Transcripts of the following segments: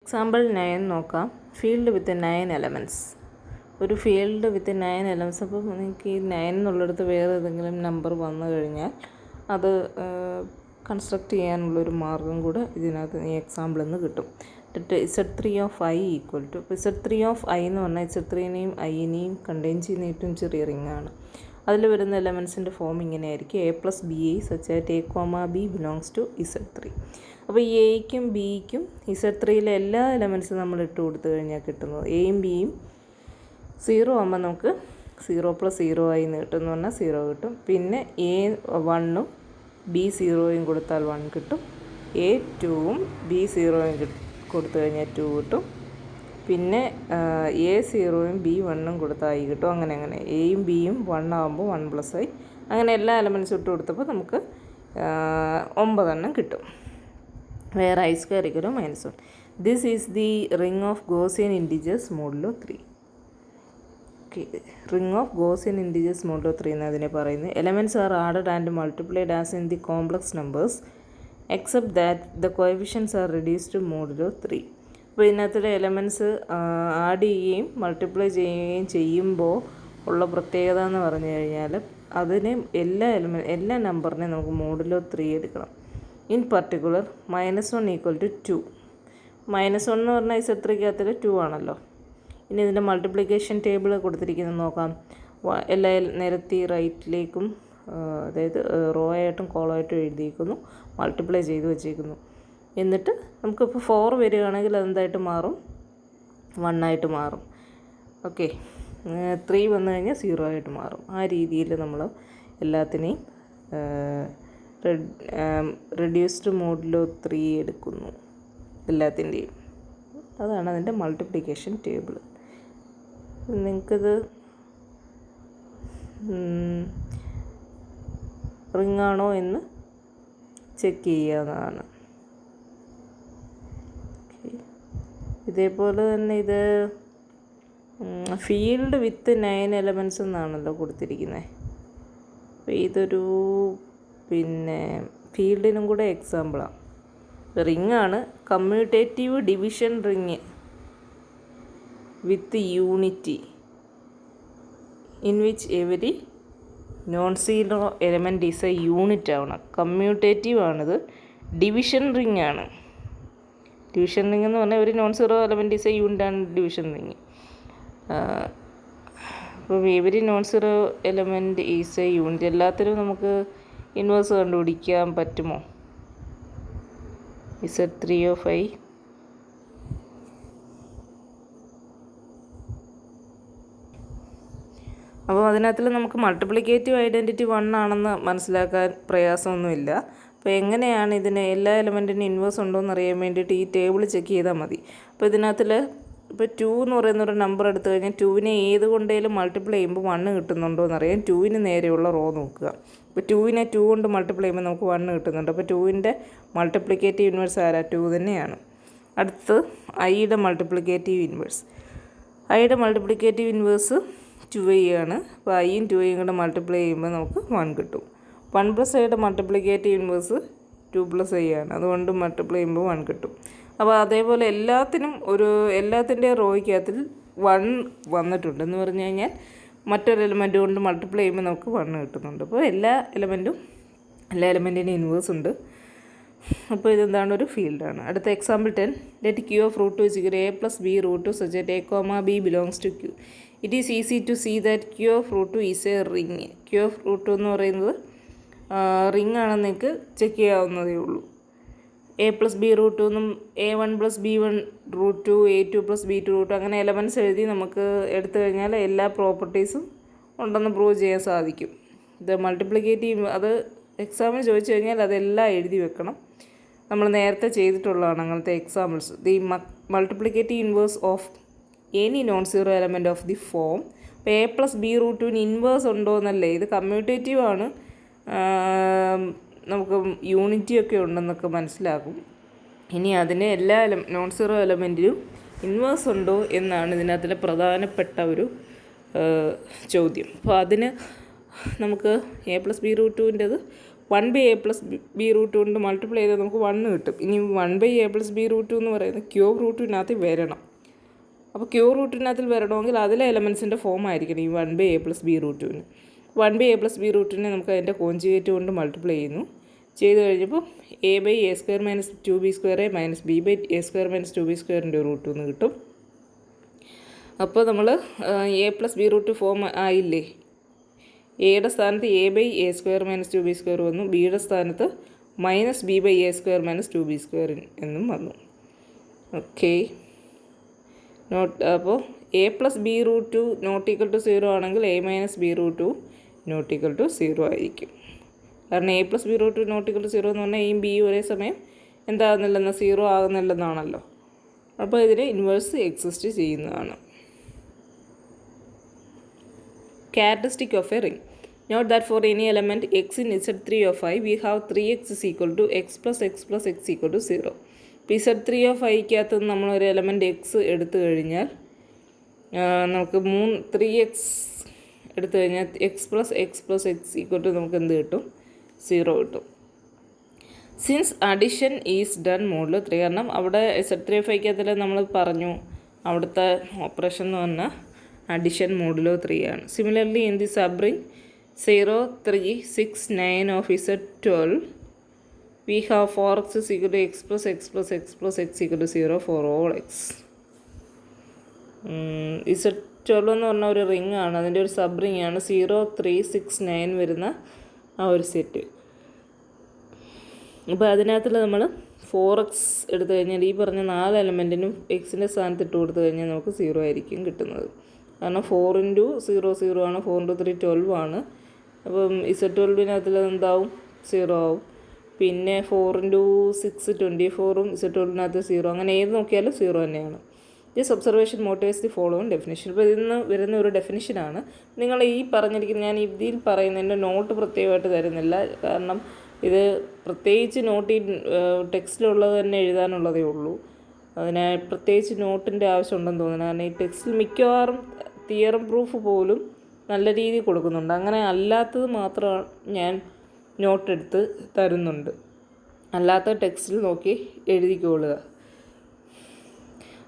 Example 9 നോക്കാം. Field വിത്ത് 9 elements. ഒരു field വിത്ത് 9 elements. അപ്പോൾ നിങ്ങൾക്ക് ഈ 9 എന്നുള്ളിടത്ത് വേറെ ഏതെങ്കിലും നമ്പർ വന്നു കഴിഞ്ഞാൽ അത് കൺസ്ട്രക്റ്റ് ചെയ്യാനുള്ളൊരു മാർഗം കൂടെ ഇതിനകത്ത് ഈ എക്സാമ്പിളിൽ നിന്ന് കിട്ടും. Z3 of I equal to, ഇപ്പോൾ Z3 ഓഫ് ഐ എന്ന് പറഞ്ഞാൽ Z3നെയും ഐനെയും കണ്ടെയ്ൻ ചെയ്യുന്ന ഏറ്റവും ചെറിയ റിങ്ങാണ്. അതിൽ വരുന്ന എലമെൻസിൻ്റെ ഫോം ഇങ്ങനെയായിരിക്കും: A + BI such that A, B belongs to Z3. അപ്പോൾ ഈ എയ്ക്കും ബിക്കും Z3യിലെ എല്ലാ എലമെൻറ്റ്സും നമ്മൾ ഇട്ട് കൊടുത്തു കഴിഞ്ഞാൽ കിട്ടുന്നത് എയും ബിയും 0 ആകുമ്പോൾ നമുക്ക് 0 + 0 ആയി എന്ന് കിട്ടും എന്ന് പറഞ്ഞാൽ 0 കിട്ടും. പിന്നെ A 1ഉം B 0യും കൊടുത്താൽ 1 കിട്ടും. A 2ഉം B 0യും കൊടുത്തു കഴിഞ്ഞാൽ 2 കിട്ടും. പിന്നെ A 0യും B 1ഉം കൊടുത്താൽ I കിട്ടും. അങ്ങനെ എയും ബിയും 1 ആകുമ്പോൾ 1 + I. അങ്ങനെ എല്ലാ എലമെൻറ്റ്സും ഇട്ട് കൊടുത്തപ്പോൾ നമുക്ക് 9 എണ്ണം കിട്ടും. where I square equal to -1. This is the ring of Gaussian integers modulo 3. Okay. Ring of Gaussian integers modulo 3 എന്നതിനെ പറയുന്നത് elements are added and multiplied as in the complex numbers except that the coefficients are reduced to modulo 3. അപ്പോൾ ഇതിനകത്തുള്ള elements add ചെയ്യുകയും multiply ചെയ്യുകയും ചെയ്യുമ്പോൾ ഉള്ള പ്രത്യേകത എന്ന് പറഞ്ഞു കഴിഞ്ഞാൽ അതിനെ എല്ലാ നമ്പറിനെയും നമുക്ക് മോഡുലോ 3 എടുക്കണം. In particular -1 equal to 2. -1 എന്ന് പറഞ്ഞാൽ Z3ക്കകത്തിൽ 2 ആണല്ലോ. ഇനി ഇതിൻ്റെ മൾട്ടിപ്ലിക്കേഷൻ ടേബിൾ കൊടുത്തിരിക്കുന്നത് നോക്കാം. എല്ലാ നിരത്തി റൈറ്റിലേക്കും, അതായത് റോ ആയിട്ടും കോളമായിട്ടും എഴുതിയിരിക്കുന്നു, മൾട്ടിപ്ലൈ ചെയ്ത് വെച്ചേക്കുന്നു. എന്നിട്ട് നമുക്കിപ്പോൾ 4 വരികയാണെങ്കിൽ അതെന്തായിട്ട് മാറും? 1 ആയിട്ട് മാറും. ഓക്കെ. 3 വന്നു കഴിഞ്ഞാൽ 0 ആയിട്ട് മാറും. ആ രീതിയിൽ നമ്മൾ എല്ലാത്തിനെയും റെഡ്യൂസ്ഡ് മോഡുലോ 3 എടുക്കുന്നു എല്ലാത്തിൻ്റെയും. അതാണ് അതിൻ്റെ മൾട്ടിപ്ലിക്കേഷൻ ടേബിൾ. നിങ്ങൾക്കത് റിങ്ങാണോ എന്ന് ചെക്ക് ചെയ്യാവുന്നതാണ്. ഇതേപോലെ തന്നെ ഇത് ഫീൽഡ് വിത്ത് 9 എലമെൻറ്റ്സ് എന്നാണല്ലോ കൊടുത്തിരിക്കുന്നത്. അപ്പോൾ ഇതൊരു ഫീൽഡിനും കൂടെ എക്സാമ്പിളാണ്. റിങ്ങാണ്. Commutative division ring with unity in which every non zero element is a unit ആവണം. കമ്മ്യൂട്ടേറ്റീവ് ആണിത്. ഡിവിഷൻ റിങ് ആണ്. ഡിവിഷൻ റിങ് എന്ന് പറഞ്ഞാൽ ഒരു non zero element is a unit ആണ് ഡിവിഷൻ റിങ്. അപ്പോൾ every non zero element is a unit. എല്ലാത്തിനും നമുക്ക് ഇൻവേഴ്സ് കണ്ടുപിടിക്കാൻ പറ്റുമോ? Z3 ഓഫ് I അപ്പോൾ അതിനകത്തിൽ നമുക്ക് മൾട്ടിപ്ലിക്കേറ്റീവ് ഐഡൻറ്റിറ്റി 1 ആണെന്ന് മനസ്സിലാക്കാൻ പ്രയാസമൊന്നുമില്ല. അപ്പോൾ എങ്ങനെയാണ് ഇതിന് എല്ലാ എലമെൻറ്റിനും ഇൻവേഴ്സ് ഉണ്ടോ എന്ന് അറിയാൻ വേണ്ടിയിട്ട് ഈ ടേബിൾ ചെക്ക് ചെയ്താൽ മതി. അപ്പോൾ ഇതിനകത്തിൽ ഇപ്പോൾ 2 എന്ന് പറയുന്നൊരു നമ്പർ എടുത്തു കഴിഞ്ഞാൽ 2നെ ഏത് കൊണ്ടേലും മൾട്ടിപ്ലൈ ചെയ്യുമ്പോൾ 1 കിട്ടുന്നുണ്ടോ എന്നറിയാം. 2ന് നേരെയുള്ള റോ നോക്കുക. ഇപ്പോൾ 2നെ 2 കൊണ്ട് മൾട്ടിപ്ലൈ ചെയ്യുമ്പോൾ നമുക്ക് 1 കിട്ടുന്നുണ്ട്. അപ്പോൾ 2ൻ്റെ മൾട്ടിപ്ലിക്കേറ്റീവ് ഇൻവേഴ്സ് ആരാ? 2 തന്നെയാണ്. അടുത്ത് ഐയുടെ മൾട്ടിപ്ലിക്കേറ്റീവ് ഇൻവേഴ്സ്. ഐയുടെ മൾട്ടിപ്ലിക്കേറ്റീവ് ഇൻവേഴ്സ് 2i ആണ്. അപ്പോൾ ഐയും 2iയും കൂടെ മൾട്ടിപ്ലൈ ചെയ്യുമ്പോൾ നമുക്ക് 1 കിട്ടും. 1 + ഐയുടെ മൾട്ടിപ്ലിക്കേറ്റീവ് ഇൻവേഴ്സ് 2 + i ആണ്. അതുകൊണ്ട് മൾട്ടിപ്ലൈ ചെയ്യുമ്പോൾ 1 കിട്ടും. അപ്പോൾ അതേപോലെ എല്ലാത്തിൻ്റെ റോയ്ക്കകത്തിൽ 1 വന്നിട്ടുണ്ട് എന്ന് പറഞ്ഞു കഴിഞ്ഞാൽ മറ്റൊരു എലമെൻറ്റ് കൊണ്ട് മൾട്ടിപ്ലൈ ചെയ്യുമ്പോൾ നമുക്ക് 1 കിട്ടുന്നുണ്ട്. അപ്പോൾ എല്ലാ എലമെൻറ്റിനും ഇൻവേഴ്സ് ഉണ്ട്. അപ്പോൾ ഇതെന്താണ്? ഒരു ഫീൽഡാണ്. അടുത്ത example 10. Let Q of √2 is equal to A + B √2 such that A, B belongs to Q. It is easy to see that Q of √2 is a ring. Q of √2 എന്ന് പറയുന്നത് റിംഗ് ആണെന്ന് നിങ്ങൾക്ക് ചെക്ക് ചെയ്യാവുന്നതേ ഉള്ളൂ. A + B √2 എന്നും A1 + B1 √2, A2 + B2 √2 അങ്ങനെ elements എഴുതി നമുക്ക് എടുത്തു കഴിഞ്ഞാൽ എല്ലാ പ്രോപ്പർട്ടീസും ഉണ്ടെന്ന് പ്രൂവ് ചെയ്യാൻ സാധിക്കും. ഇത് മൾട്ടിപ്ലിക്കേറ്റീവ് അത് എക്സാമിന് ചോദിച്ചു കഴിഞ്ഞാൽ അതെല്ലാം എഴുതി വെക്കണം. നമ്മൾ നേരത്തെ ചെയ്തിട്ടുള്ളതാണ് അങ്ങനത്തെ examples. The multiplicative inverse of any non zero element of the form. ഇപ്പോൾ A + B √2ന് ഇൻവേഴ്സ് ഉണ്ടോ എന്നല്ലേ. ഇത് കമ്മ്യൂട്ടേറ്റീവ് ആണ്. നമുക്ക് യൂണിറ്റിയൊക്കെ ഉണ്ടെന്നൊക്കെ മനസ്സിലാക്കും. ഇനി അതിന് എല്ലാ നോൺ സീറോ എലമെൻറ്റിനും ഇൻവേഴ്സ് ഉണ്ടോ എന്നാണ് ഇതിനകത്തിലെ പ്രധാനപ്പെട്ട ഒരു ചോദ്യം. അപ്പോൾ അതിന് നമുക്ക് A + B √2ൻ്റെത് 1/a+b√2 കൊണ്ട് മൾട്ടിപ്ലൈ ചെയ്താൽ നമുക്ക് 1 കിട്ടും. ഇനി 1/a+b√2 എന്ന് പറയുന്നത് ക്യൂബ് റൂട്ടിനകത്ത് വരണം. അപ്പോൾ ക്യൂബ് റൂട്ടിനകത്തിൽ വരണമെങ്കിൽ അതിലെ എലമെൻസിൻ്റെ ഫോം ആയിരിക്കണം ഈ 1/a+b√2. 1/a+b√2 നമുക്ക് അതിൻ്റെ കോഞ്ചുഗേറ്റ് കൊണ്ട് മൾട്ടിപ്ലൈ ചെയ്യുന്നു. ചെയ്ത് കഴിഞ്ഞപ്പോൾ a/a² - 2b² - b/a² - 2b² √2 എന്ന് കിട്ടും. അപ്പോൾ നമ്മൾ a+b√2 ഫോം ആയില്ലേ. എയുടെ സ്ഥാനത്ത് a/a² - 2b² വന്നു. ബിയുടെ സ്ഥാനത്ത് -b/a² - 2b² എന്നും വന്നു. ഓക്കെ. അപ്പോൾ a+b√2 ≠ 0 ആണെങ്കിൽ a - b√2 ≠ 0 ആയിരിക്കും. കാരണം a+b√2 ≠ 0 എന്ന് പറഞ്ഞാൽ എയും ബിയും ഒരേ സമയം എന്താകുന്നില്ലെന്ന് 0 ആകുന്നില്ലെന്നാണല്ലോ. അപ്പോൾ ഇതിന് ഇൻവേഴ്സ് എക്സിസ്റ്റ് ചെയ്യുന്നതാണ്. Characteristic of a ring. Note that for any element x in Z3 of I, we have 3x is equal to x plus x plus x equal to 0. ഇപ്പോൾ Z3 of Iക്കകത്ത് നമ്മളൊരു element X എടുത്തു കഴിഞ്ഞാൽ നമുക്ക് 3x എടുത്തു കഴിഞ്ഞാൽ X plus X equal to നമുക്ക് എന്ത് കിട്ടും? 0 കിട്ടും. സിൻസ് അഡിഷൻ ഈസ് ഡൺ മോഡിൽ 3, കാരണം അവിടെ Z3 of Iക്കകത്തിൽ നമ്മൾ പറഞ്ഞു അവിടുത്തെ ഓപ്പറേഷൻ എന്ന് പറഞ്ഞാൽ അഡിഷൻ മോഡുലോ 3 ആണ്. Similarly in the sub ring 0, 3, 6, 9 of Z12 we have 4x is equal to x plus x plus x plus x equal to 0 for all x. Z12 എന്ന് പറഞ്ഞ ഒരു ring ആണ്, അതിൻ്റെ ഒരു സബ് റിംഗ് ആണ് 0, 3, 6, 9 വരുന്ന ആ ഒരു സെറ്റ്. അപ്പോൾ അതിനകത്തിൽ നമ്മൾ 4x എടുത്തു കഴിഞ്ഞാൽ ഈ പറഞ്ഞ 4 എലമെൻറ്റിനും എക്സിൻ്റെ സ്ഥാനത്ത് ഇട്ട് കൊടുത്തു കഴിഞ്ഞാൽ നമുക്ക് 0 ആയിരിക്കും കിട്ടുന്നത്. കാരണം 4 × 0 0 ആണ്, 4 × 3 12 ആണ്. അപ്പം Z12-നകത്തിൽ എന്താവും? 0 ആവും. പിന്നെ 4 × 6 24ഉം Z12-നകത്ത് 0. അങ്ങനെ ഏത് നോക്കിയാലും 0 തന്നെയാണ്. This observation motivates the following definition. ഇപ്പോൾ ഇതിൽ നിന്ന് വരുന്ന ഒരു ഡെഫിനിഷനാണ്. നിങ്ങൾ ഈ പറഞ്ഞിരിക്കുന്ന ഞാൻ ഇതിൽ പറയുന്നതിൻ്റെ നോട്ട് പ്രത്യേകമായിട്ട് തരുന്നില്ല. കാരണം ഇത് പ്രത്യേകിച്ച് നോട്ട് ഈ ടെക്സ്റ്റിലുള്ളത് തന്നെ എഴുതാനുള്ളതേ ഉള്ളൂ. അതിന് പ്രത്യേകിച്ച് നോട്ടിൻ്റെ ആവശ്യമുണ്ടെന്ന് തോന്നുന്നു. കാരണം ഈ ടെക്സ്റ്റിൽ മിക്കവാറും തിയറം പ്രൂഫ് പോലും നല്ല രീതിയിൽ കൊടുക്കുന്നുണ്ട്. അങ്ങനെ അല്ലാത്തത് മാത്രം ഞാൻ നോട്ടെടുത്ത് തരുന്നുണ്ട്. അല്ലാത്ത ടെക്സ്റ്റിൽ നോക്കി എഴുതിക്കൊള്ളുക.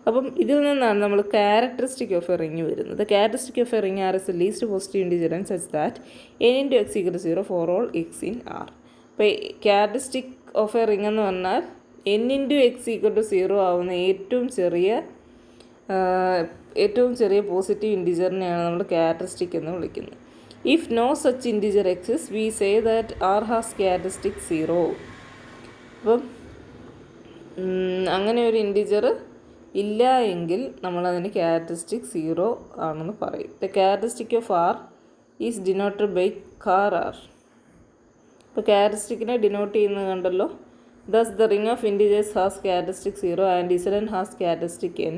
അപ്പം ഇതിൽ നിന്നാണ് നമ്മൾ ക്യാരക്ടറിസ്റ്റിക് ഓഫ് എ റിംഗ് വരുന്നത്. Characteristic of a ring R is a least positive integer and such that n × x = 0 for all x in R. അപ്പോൾ ക്യാരക്ടറിസ്റ്റിക് ഓഫ് എ റിംഗ് എന്ന് പറഞ്ഞാൽ n × x = 0 ആവുന്ന ഏറ്റവും ചെറിയ പോസിറ്റീവ് ഇൻറ്റിജറിനെയാണ് നമ്മൾ characteristic എന്ന് വിളിക്കുന്നത്. If no such integer exist we say that R has characteristic 0. അപ്പം അങ്ങനെ ഒരു ഇൻറ്റിജർ ഇല്ല എങ്കിൽ നമ്മളതിന് ക്യാരക്ടറിസ്റ്റിക് 0 ആണെന്ന് പറയും. The characteristic of R is denoted by char R. ഇപ്പോൾ ക്യാരക്ടറിസ്റ്റിക്കിനെ ഡിനോട്ട് ചെയ്യുന്നത് കണ്ടല്ലോ. Thus the ring of integers has characteristic 0 and Zn has characteristic n.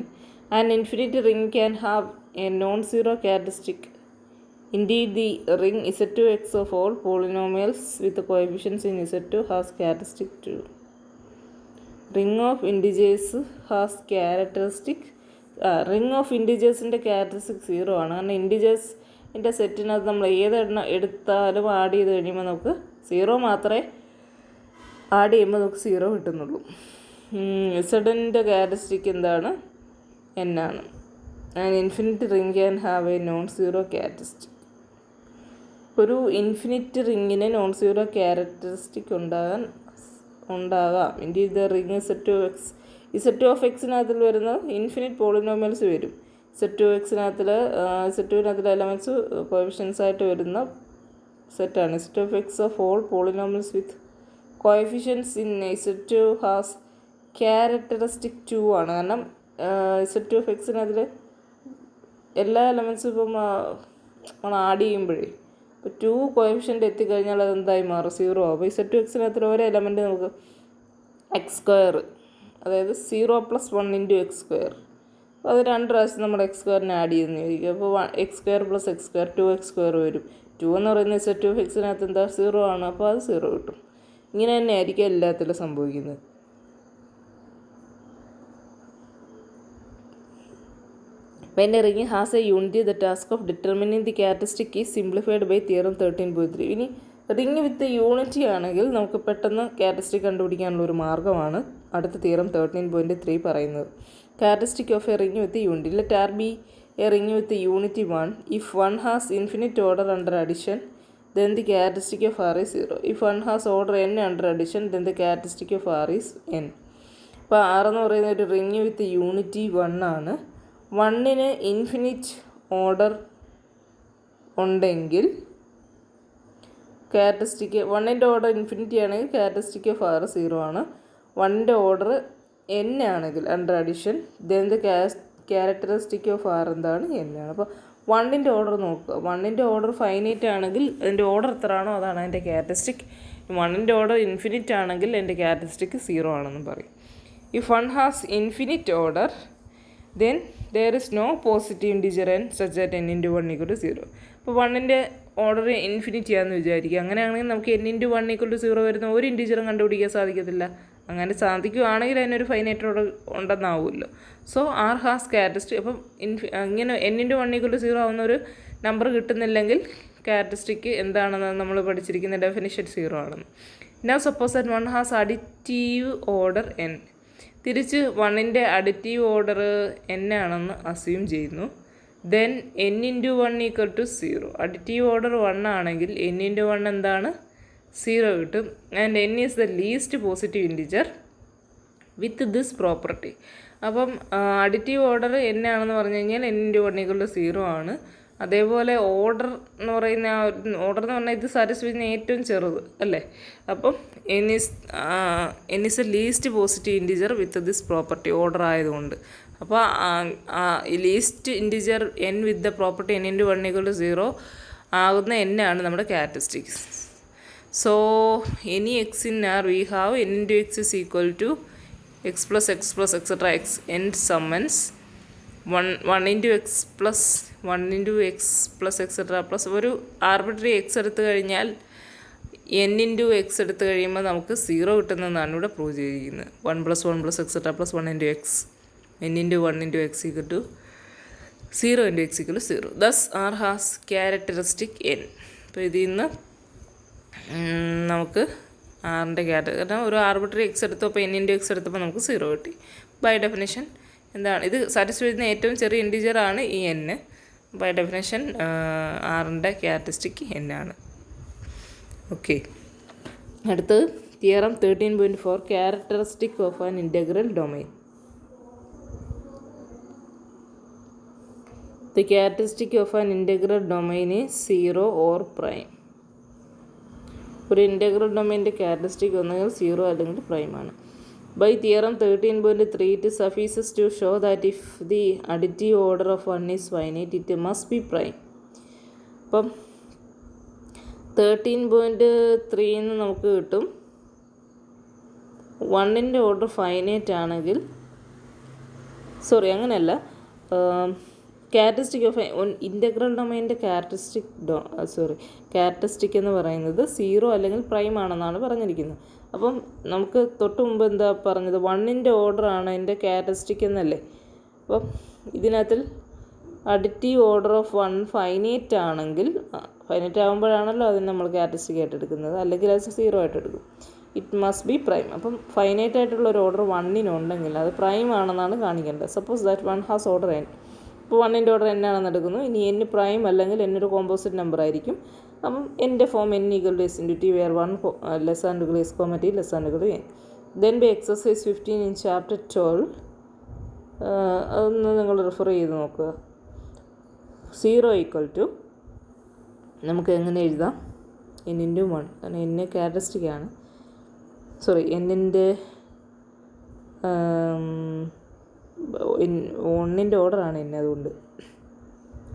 An infinite ring can have a non-zero characteristic. Indeed, the ring Z2x of all polynomials with the coefficients in Z2 has characteristic 2. Ring of integers has characteristic. Ring of integers-ൻ്റെ characteristic 0 ആണ്. കാരണം ഇൻറ്റിജേഴ്സിൻ്റെ സെറ്റിനകത്ത് നമ്മൾ ഏതെണ്ണം എടുത്താലും add ചെയ്ത് കഴിയുമ്പോൾ നമുക്ക് 0 മാത്രമേ add ചെയ്യുമ്പോൾ നമുക്ക് 0 കിട്ടുന്നുള്ളൂ. Zn-ൻ്റെ ക്യാരക്ടറിസ്റ്റിക് എന്താണ്? n ആണ്. And infinite ring can have A non zero characteristic. ഒരു ഇൻഫിനിറ്റ് റിങ്ങിന് നോൺ സീറോ ക്യാരക്ടറിസ്റ്റിക് ഉണ്ടാകാം. Indeed the ring Z2 of x-നകത്തിൽ വരുന്ന ഇൻഫിനിറ്റ് പോളിനോമിയൽസ് വരും. Z2-നകത്തിൽ എലമെൻറ്റ്സ് കോഎഫിഷ്യൻസ് ആയിട്ട് വരുന്ന സെറ്റാണ്. Z2 of x of all polynomials with coefficients in Z2 has characteristic 2 ആണ്. കാരണം Z2 of x-നകത്തിൽ എല്ലാ എലമെൻറ്റ്സും ഇപ്പം നമ്മൾ ആഡ് ചെയ്യുമ്പോഴേ ഇപ്പോൾ 2 കോഎഫിഷ്യൻ്റ് എത്തിക്കഴിഞ്ഞാൽ അതെന്തായി മാറും? 0 ആവും. അപ്പോൾ Z2 x-നകത്തിൽ ഓരോ എലമെൻറ്റ് നമുക്ക് x², അതായത് 0 + 1 × x². അപ്പോൾ അത് 2 പ്രാവശ്യം നമ്മൾ x² ആഡ് ചെയ്യുന്നതായിരിക്കും. അപ്പോൾ x² + x², 2x² വരും. 2 എന്ന് പറയുന്നത് Z2 of x-നകത്ത് എന്താ? 0 ആണ്. അപ്പോൾ അത് 0 കിട്ടും. ഇങ്ങനെ തന്നെ ആയിരിക്കും എല്ലാത്തിലും സംഭവിക്കുന്നത്. When a ring has a unity, the task of determining the characteristic is simplified by theorem 13.3. ഇനി റിങ് വിത്ത് യൂണിറ്റി ആണെങ്കിൽ നമുക്ക് പെട്ടെന്ന് ക്യാരക്ടറിസ്റ്റിക് കണ്ടുപിടിക്കാനുള്ള ഒരു മാർഗ്ഗമാണ് അടുത്ത തിയറം 13.3 പറയുന്നത്. Characteristic of a ring with unity. Let R be a ring with unity 1. If 1 has infinite order under addition, then the characteristic of R is 0. If 1 has order n under addition, then the characteristic of R is n. അപ്പോൾ R എന്ന് പറയുന്ന ഒരു ring with unity 1 ആണ്. 1ന് infinite order ഉണ്ടെങ്കിൽ characteristic 1ൻ്റെ order infinity ആണെങ്കിൽ characteristic of R 0 ആണ്. 1ൻ്റെ ഓർഡർ n ആണെങ്കിൽ under addition then the characteristic of R എന്താണ് n ആണ്. അപ്പോൾ 1ൻ്റെ ഓർഡർ നോക്കുക. 1ൻ്റെ ഓർഡർ ഫൈനൈറ്റ് ആണെങ്കിൽ അതിൻ്റെ ഓർഡർ എത്രയാണോ അതാണ് അതിൻ്റെ ക്യാരക്ടറിസ്റ്റിക്. 1ൻ്റെ ഓർഡർ ഇൻഫിനിറ്റ് ആണെങ്കിൽ എൻ്റെ ക്യാരക്ടറിസ്റ്റിക് 0 ആണെന്ന് പറയും. If 1 has infinite order, then there is no positive integer n such that n into 1 equal to 0. അപ്പോൾ 1ൻ്റെ ഓർഡർ ഇൻഫിനിറ്റി ആണെന്ന് വിചാരിക്കുക. അങ്ങനെയാണെങ്കിൽ നമുക്ക് n into 1 equal to 0 വരുന്ന ഒരു ഇൻറ്റിജറും കണ്ടുപിടിക്കാൻ സാധിക്കത്തില്ല. അങ്ങനെ സാധിക്കുകയാണെങ്കിൽ അതിനൊരു ഫൈനൈറ്റ് ഓർഡർ ഉണ്ടെന്നാവുമല്ലോ. So R has characteristic. അപ്പം ഇങ്ങനെ n into 1 equal to 0 ആവുന്ന ഒരു നമ്പർ കിട്ടുന്നില്ലെങ്കിൽ ക്യാരക്ടറിസ്റ്റിക് എന്താണെന്ന് നമ്മൾ പഠിച്ചിരിക്കുന്ന ഡെഫിനിഷൻ 0 ആണെന്ന്. Now suppose that 1 has additive order n. തിരിച്ച് 1ൻ്റെ അഡിറ്റീവ് ഓർഡർ n ആണെന്ന് അസ്യൂം ചെയ്യുന്നു. Then n into 1 equal to 0. Additive order 1 ആണെങ്കിൽ n into 1 എന്താണ് 0 കിട്ടും. And n is the least positive integer with this property. അപ്പം additive order n ആണെന്ന് പറഞ്ഞു കഴിഞ്ഞാൽ n into 1 equal to 0 ആണ്. അതേപോലെ ഓർഡർ എന്ന് പറയുന്ന ഓർഡർ എന്ന് പറഞ്ഞാൽ ഇത് സാറ്റിസ്ഫൈ ചെയ്യുന്ന ഏറ്റവും ചെറുത് അല്ലേ. അപ്പം n is A least positive integer with this property order ആയതുകൊണ്ട്. അപ്പോൾ least integer n with the property n into 1 equal to 0 ആകുന്ന n ആണ് നമ്മുടെ characteristics. So any x in R we have n into x is equal to x plus etc. x n summons 1 into x plus 1 into x plus etc. Plus ഒരു arbitrary x എടുത്തു കഴിഞ്ഞാൽ n into x എടുത്തു കഴിയുമ്പോൾ നമുക്ക് 0 കിട്ടുന്നതെന്നാണ് ഇവിടെ prove ചെയ്തിരിക്കുന്നത്. 1 plus 1 plus etc. plus 1 into x n into 1 into x equal to 0 into x equal to 0. Thus R has characteristic n. അപ്പോൾ ഇതിൽ നിന്ന് നമുക്ക് ആറിൻ്റെ കാരണം ഒരു ആർബിട്രറി എക്സ് എടുത്തപ്പോൾ n into x എടുത്തപ്പോൾ നമുക്ക് 0 കിട്ടി. ബൈ ഡെഫിനേഷൻ എന്താണ് ഇത് സാറ്റിസ്ഫൈ ചെയ്യുന്ന ഏറ്റവും ചെറിയ ഇൻറ്റിജറാണ് ഈ n. ബൈ ഡെഫിനേഷൻ ആറിൻ്റെ ക്യാരക്ടറിസ്റ്റിക് n ആണ്. ഓക്കെ, അടുത്തത് theorem 13.4 characteristic of an integral domain. The characteristic of an integral domain is 0 or prime. ഒരു ഇൻ്റഗ്രൽ ഡൊമൈൻ്റെ ക്യാരക്ടറിസ്റ്റിക് ഒന്നുകിൽ 0 അല്ലെങ്കിൽ പ്രൈം ആണ്. By theorem 13.3 it suffices to show that if the additive order of 1 is finite it must be prime. അപ്പം 13.3 നമുക്ക് കിട്ടും 1ൻ്റെ order finite ആണെങ്കിൽ അങ്ങനെയല്ല ക്യാരക്ടറിസ്റ്റിക് ഓഫ് ഇൻ്റഗ്രൽ ഡൊമൈൻ്റെ ക്യാരക്ടറിസ്റ്റിക് എന്ന് പറയുന്നത് 0 അല്ലെങ്കിൽ പ്രൈം ആണെന്നാണ് പറഞ്ഞിരിക്കുന്നത്. അപ്പം നമുക്ക് തൊട്ട് മുമ്പ് എന്താ പറഞ്ഞത് 1ൻ്റെ ഓർഡർ ആണ് എൻ്റെ ക്യാരക്ടറിസ്റ്റിക് എന്നല്ലേ. അപ്പം ഇതിനകത്തിൽ അഡിറ്റീവ് ഓർഡർ ഓഫ് 1 ഫൈനൈറ്റ് ആണെങ്കിൽ ഫൈനൈറ്റ് ആകുമ്പോഴാണല്ലോ അതിന് നമ്മൾ ക്യാരക്ടറിസ്റ്റിക് ആയിട്ട് എടുക്കുന്നത്, അല്ലെങ്കിൽ അത് 0 ആയിട്ട് എടുക്കും. It must be prime. അപ്പം ഫൈനൈറ്റ് ആയിട്ടുള്ള ഒരു ഓർഡർ 1നുണ്ടെങ്കിൽ അത് പ്രൈം ആണെന്നാണ് കാണിക്കേണ്ടത്. Suppose that 1 has order n. ഇപ്പോൾ 1ൻ്റെ ഓർഡർ n ആണെന്ന് എടുക്കുന്നു. ഇനി n പ്രൈം അല്ലെങ്കിൽ n ഒരു കോമ്പോസിറ്റ് നമ്പർ ആയിരിക്കും. അപ്പം എൻ്റെ form n equal to s into t where 1 less than equal to s comma t less than equal to n. Then by exercise 15 in chapter 12 അതൊന്ന് നിങ്ങൾ റെഫർ ചെയ്ത് നോക്കുക. 0 equal to നമുക്ക് എങ്ങനെ എഴുതാം n into 1 കാരണം n ക്യാരക്ടറിസ്റ്റിക് ആണ്. ൻ്റെ 1ൻ്റെ ഓർഡറാണ് n, അതുകൊണ്ട്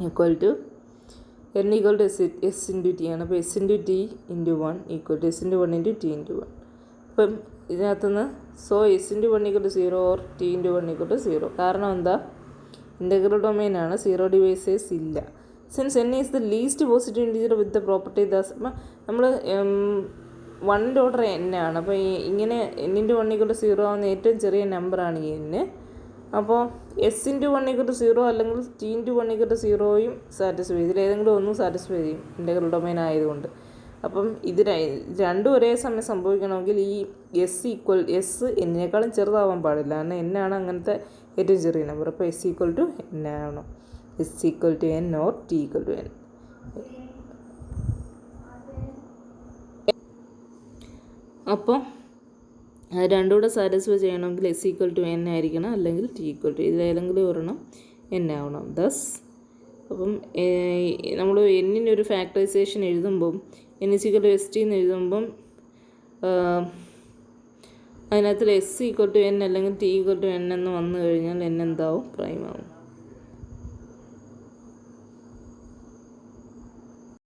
equal to n equal to s into t ആണ്. അപ്പോൾ s into t into 1 equal to s into 1 into t into 1. അപ്പം ഇതിനകത്തുനിന്ന് s into 1 equal to 0 or t into 1 equal to 0. കാരണം എന്താ, ഇൻ്റഗ്രൽ ഡൊമൈൻ ആണ്, 0 divisors ഇല്ല. Since n is the least positive integer with the property Das നമ്മൾ 1ൻ്റെ order n ആണ്. അപ്പോൾ ഇങ്ങനെ n into 1 equal to 0 ആവുന്ന ഏറ്റവും ചെറിയ നമ്പറാണ് ഈ n. അപ്പോൾ s into 1 equal to 0 അല്ലെങ്കിൽ t into 1 equal to 0യും satisfy ചെയ്യും. ഇതിലേതെങ്കിലും ഒന്നും സാറ്റിസ്ഫൈ ചെയ്യും ഇൻ്റഗ്രൽ ഡൊമൈൻ ആയതുകൊണ്ട്. അപ്പം ഇത് രണ്ടും ഒരേ സമയം സംഭവിക്കണമെങ്കിൽ ഈ എസ് എന്നേക്കാളും ചെറുതാവാൻ പാടില്ല. കാരണം എന്നാണ് അങ്ങനത്തെ ഏറ്റവും ചെറിയ നമ്പർ. അപ്പോൾ എസ് ഈക്വൽ ടു എൻ ആവണം. S equal to N or T equal to N. അപ്പോൾ രണ്ടും കൂടെ സാറ്റിസ്ഫൈ ചെയ്യണമെങ്കിൽ എസ് ഈക്വൽ ടു എൻ ആയിരിക്കണം, അല്ലെങ്കിൽ ടി ഈക്വൽ ടു ഇതിലേതെങ്കിലും ഒരെണ്ണം എൻ ആവണം. ദസ് അപ്പം നമ്മൾ എന്നിനൊരു ഫാക്ടറൈസേഷൻ എഴുതുമ്പം N is equal to S T എന്ന് എഴുതുമ്പം അതിനകത്ത് എസ് ഈക്വൽ ടു എൻ അല്ലെങ്കിൽ ടി ഈക്വൽ ടു എൻ എന്ന് വന്നു കഴിഞ്ഞാൽ എൻ എന്താവും? പ്രൈം ആവും.